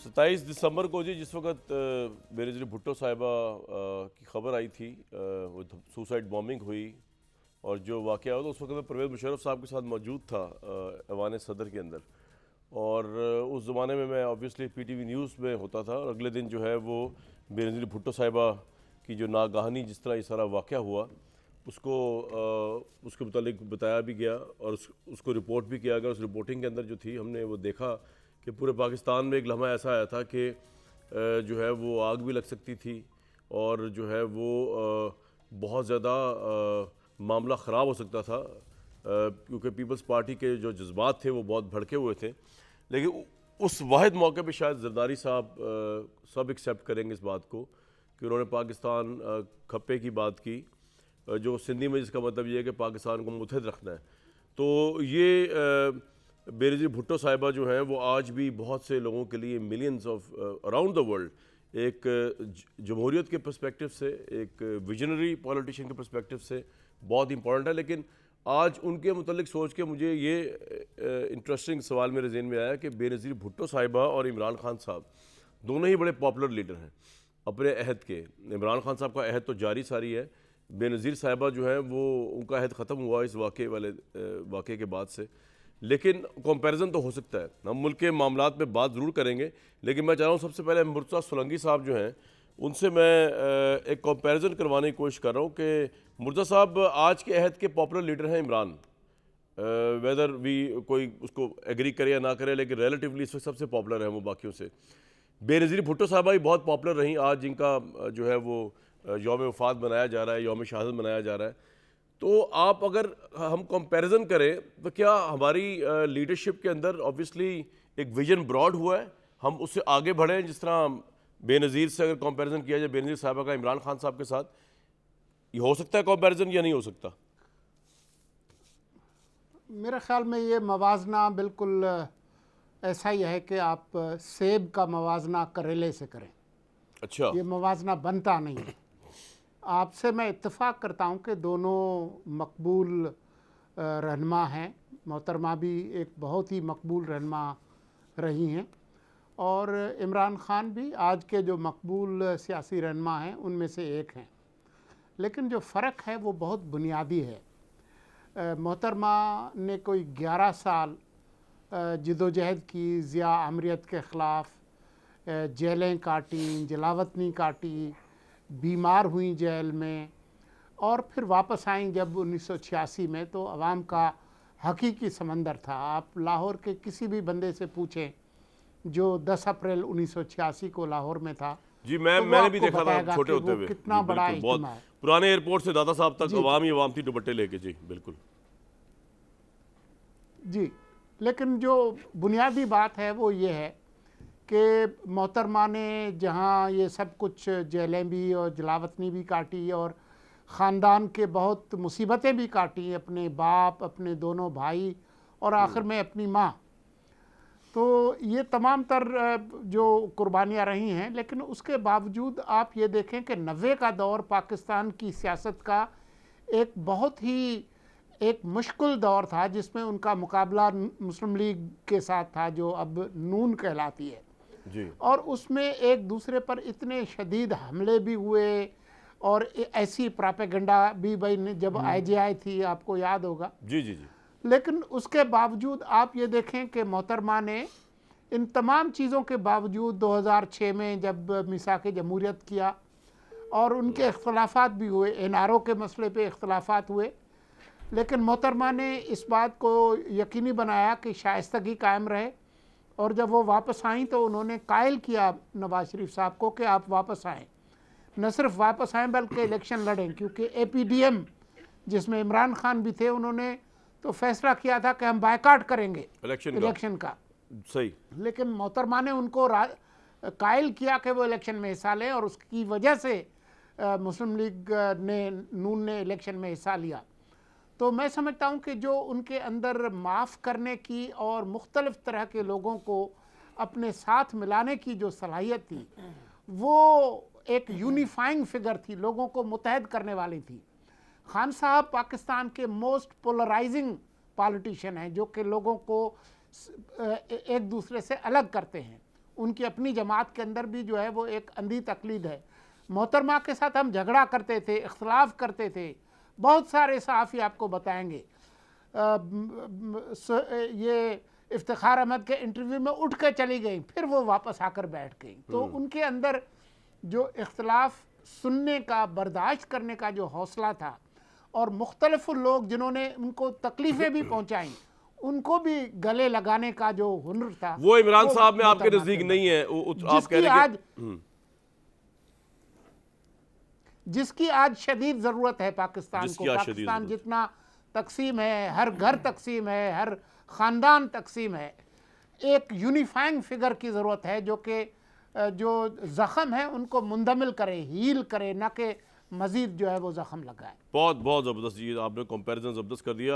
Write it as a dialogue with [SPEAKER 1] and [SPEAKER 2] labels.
[SPEAKER 1] 27 दिसंबर को जी जिस वक्त बेनज़ीर भुट्टो साहिबा की खबर आई थी, वो सुसाइड बॉम्बिंग हुई और जो वाक़या हुआ तो उस वक्त मैं परवेज़ मुशर्रफ साहब के साथ मौजूद था ऐवान सदर के अंदर। और उस ज़माने में मैं ऑब्वियसली पीटीवी न्यूज़ में होता था और अगले दिन जो है वो बेनज़ीर भुट्टो साहिबा की जो नागहानी जिस तरह ये सारा वाक़या हुआ उसको उसके मुतालिक बताया भी गया और उसको रिपोर्ट भी किया गया। उस रिपोर्टिंग के अंदर जो थी हमने वो देखा कि पूरे पाकिस्तान में एक लम्हा ऐसा आया था कि जो है वो आग भी लग सकती थी और जो है वो बहुत ज़्यादा मामला ख़राब हो सकता था, क्योंकि पीपल्स पार्टी के जो जज्बात थे वो बहुत भड़के हुए थे। लेकिन उस वाहिद मौके पे शायद जरदारी साहब सब एक्सेप्ट करेंगे इस बात को कि उन्होंने पाकिस्तान खप्पे की बात की, जो सिंधी में जिसका मतलब ये है कि पाकिस्तान को मुत्तहद रखना है। तो ये बेनज़ीर भुट्टो साहिबा जो हैं वो आज भी बहुत से लोगों के लिए millions of around the world एक जमहूरियत के पर्सपेक्टिव से, एक विजनरी पॉलिटिशियन के पर्सपेक्टिव से बहुत इंपॉर्टेंट है। लेकिन आज उनके मुतल्लिक सोच के मुझे ये इंटरेस्टिंग सवाल मेरे ज़हन में आया कि बेनज़ीर भुट्टो साहिबा और इमरान खान साहब दोनों ही बड़े पॉपुलर लीडर हैं अपने अहद के। इमरान खान साहब का अहद तो जारी सारी है, बेनज़ीर साहिबा जो है वो उनका अहद ख़त्म हुआ इस वाक़े के बाद से। लेकिन कंपैरिजन तो हो सकता है, हम मुल्क के मामलात में बात ज़रूर करेंगे। लेकिन मैं चाह रहा हूँ सबसे पहले मुर्तज़ा सोलंकी साहब जो हैं उनसे मैं एक कंपैरिजन करवाने की कोशिश कर रहा हूँ कि मुर्तज़ा साहब आज के अहद के पॉपुलर लीडर हैं इमरान, वेदर वी कोई उसको एग्री करे या ना करे, लेकिन रिलेटिवली इस वक्त सबसे पॉपुलर है वो बाकियों से। बेनज़ीर भुट्टो साहबा भी बहुत पॉपुलर रहीं, आज जिनका जो है वो यौम वफ़ात मनाया जा रहा है, यौम शहादत मनाया जा रहा है। तो आप अगर हम कंपैरिजन करें तो क्या हमारी लीडरशिप के अंदर ऑब्वियसली एक विजन ब्रॉड हुआ है, हम उससे आगे बढ़े जिस तरह बेनज़ीर से अगर कंपैरिजन किया जाए बेनज़ीर साहबा का इमरान खान साहब के साथ, ये हो सकता है कंपैरिजन या नहीं हो सकता?
[SPEAKER 2] मेरे ख्याल में ये मवाजना बिल्कुल ऐसा ही है कि आप सेब का मवाजना करेले से करें।
[SPEAKER 1] अच्छा,
[SPEAKER 2] ये मवाजना बनता नहीं है। आपसे मैं इत्तेफाक करता हूँ कि दोनों मकबूल रहनुमा हैं। मोहतरमा भी एक बहुत ही मकबूल रहनुमा रही हैं और इमरान खान भी आज के जो मकबूल सियासी रहनुमा हैं उनमें से एक हैं। लेकिन जो फ़र्क है वो बहुत बुनियादी है। मोहतरमा ने कोई 11 साल जदोजहद की, ज़िया आमरीत के ख़िलाफ़ जेलें काटी, जलावतनी काटी, बीमार हुई जेल में और फिर वापस आई जब 1986 में। तो अवाम का हकीकी समंदर था। आप लाहौर के किसी भी बंदे से पूछें जो 10 अप्रैल 1986 को लाहौर में था,
[SPEAKER 1] जी
[SPEAKER 2] तो
[SPEAKER 1] मैंने भी देखा था छोटे होते हुए,
[SPEAKER 2] कितना बड़ा
[SPEAKER 1] बहुत
[SPEAKER 2] इज्तिमा है।
[SPEAKER 1] पुराने एयरपोर्ट से दादा साहब तक अवाम ही अवाम थी दुपट्टे लेके। जी बिल्कुल
[SPEAKER 2] जी। लेकिन जो बुनियादी बात है वो ये है कि मोहतरमा ने जहाँ ये सब कुछ जेलें भी और जलावतनी भी काटी और ख़ानदान के बहुत मुसीबतें भी काटी, अपने बाप, अपने दोनों भाई और आखिर में अपनी माँ, तो ये तमाम तर जो कुर्बानियाँ रही हैं। लेकिन उसके बावजूद आप ये देखें कि 90 का दौर पाकिस्तान की सियासत का एक बहुत ही एक मुश्किल दौर था, जिसमें उनका मुकाबला मुस्लिम लीग के साथ था जो अब नून कहलाती है
[SPEAKER 1] जी।
[SPEAKER 2] और उसमें एक दूसरे पर इतने शदीद हमले भी हुए और ऐसी प्रोपेगेंडा भी भाई जब IJI थी, आपको याद होगा।
[SPEAKER 1] जी जी जी।
[SPEAKER 2] लेकिन उसके बावजूद आप ये देखें कि मोहतरमा ने इन तमाम चीज़ों के बावजूद 2006 में जब मिसाक जमहूरियत किया और उनके इख्तलाफात भी हुए, NRO के मसले पे इख्तलाफात हुए, लेकिन मोहतरमा ने इस बात को यकीनी बनाया कि शाइस्तगी कायम रहे। और जब वो वापस आईं तो उन्होंने कायल किया नवाज शरीफ साहब को कि आप वापस आएँ, न सिर्फ वापस आएँ बल्कि इलेक्शन लड़ें, क्योंकि APDM जिसमें इमरान खान भी थे उन्होंने तो फैसला किया था कि हम बायकाट करेंगे इलेक्शन का।
[SPEAKER 1] सही।
[SPEAKER 2] लेकिन मोहतरमा ने उनको कायल किया कि वो इलेक्शन में हिस्सा लें और उसकी वजह से मुस्लिम लीग ने, नून ने इलेक्शन में हिस्सा लिया। तो मैं समझता हूँ कि जो उनके अंदर माफ़ करने की और मुख्तलिफ़ तरह के लोगों को अपने साथ मिलाने की जो सलाहियत थी वो एक यूनिफाइंग फिगर थी, लोगों को मुत्तहद करने वाली थी। खान साहब पाकिस्तान के मोस्ट पोलराइजिंग पॉलिटिशियन हैं जो कि लोगों को एक दूसरे से अलग करते हैं। उनकी अपनी जमात के अंदर भी जो है वो एक अंधी तकलीद है। मोहतरमा के साथ हम झगड़ा करते थे, इख्तलाफ करते थे, बहुत सारे सहाफ़ी आपको बताएंगे। ये इफ्तिखार अहमद के इंटरव्यू में उठ के चली गई, फिर वो वापस आकर बैठ गई। तो उनके अंदर जो इख्तलाफ सुनने का, बर्दाश्त करने का जो हौसला था, और मुख्तलिफ लोग जिन्होंने उनको तकलीफ़ें भी पहुंचाई उनको भी गले लगाने का जो हुनर था,
[SPEAKER 1] वो इमरान
[SPEAKER 2] वो
[SPEAKER 1] साहब में आपके
[SPEAKER 2] मोहतरमा
[SPEAKER 1] नजदीक
[SPEAKER 2] के
[SPEAKER 1] नहीं है। आप कह
[SPEAKER 2] जिसकी
[SPEAKER 1] रहे
[SPEAKER 2] आज जिसकी आज शदीद ज़रूरत है पाकिस्तान
[SPEAKER 1] जिसकी
[SPEAKER 2] को।
[SPEAKER 1] आज शदीद
[SPEAKER 2] पाकिस्तान
[SPEAKER 1] ज़रूरत
[SPEAKER 2] जितना तकसीम है, हर घर तकसीम है, हर ख़ानदान तकसीम है, एक यूनिफाइंग फिगर की ज़रूरत है जो कि जो ज़ख़म है उनको मुंदमिल करे, हील करे, ना कि मज़ीद जो है वो ज़ख़म लगाए।
[SPEAKER 1] बहुत बहुत ज़बरदस्त जी, आपने कंपैरिजन ज़बरदस्त कर दिया।